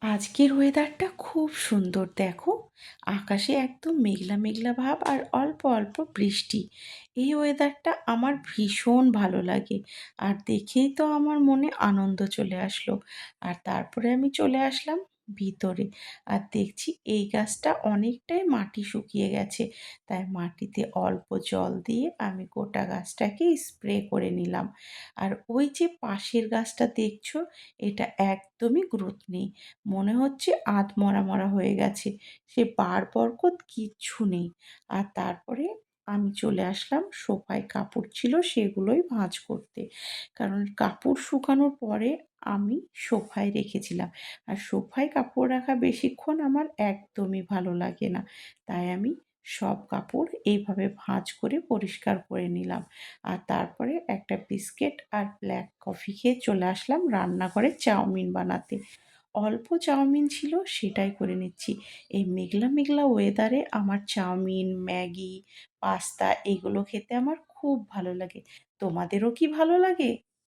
আজকের ওয়েদারটা খুব সুন্দর দেখো। আকাশে একদম মেঘলা মেঘলা ভাব আর অল্প অল্প বৃষ্টি। এই ওয়েদারটা আমার ভীষণ ভালো লাগে। আর দেখেই তো আমার মনে আনন্দ চলে আসলো। আর তারপরে আমি চলে আসলাম ভিতরে। আর দেখছি এই গাছটা অনেকটাই মাটি শুকিয়ে গেছে। তাই মাটিতে অল্প জল দিয়ে আমি গোটা গাছটাকে স্প্রে করে নিলাম। আর ওই যে পাশের গাছটা দেখছো, এটা একদমই গ্রোথ নেই। মনে হচ্ছে মরা মরা হয়ে গেছে। সে পাড় বরকত কিচ্ছু নেই। আর তারপরে আমি চলে আসলাম, সোফায় কাপড় ছিল সেগুলোই ভাঁজ করতে। কারণ কাপড় শুকানোর পরে আমি সোফায় রেখেছিলাম। আর সোফায় কাপড় রাখা বেশিক্ষণ আমার একদমই ভালো লাগে না। তাই আমি সব কাপড় এইভাবে ভাঁজ করে পরিষ্কার করে নিলাম। আর তারপরে একটা বিস্কিট আর ব্ল্যাক কফি খেয়ে চলে আসলাম রান্নাঘরে চাউমিন বানাতে। অল্প চাউমিন ছিল সেটাই করে নিচ্ছি। এই মেঘলা মেঘলা ওয়েদারে আমার চাউমিন, ম্যাগি, পাস্তা এগুলো খেতে আমার খুব ভালো লাগে। তোমাদেরও কি ভালো লাগে?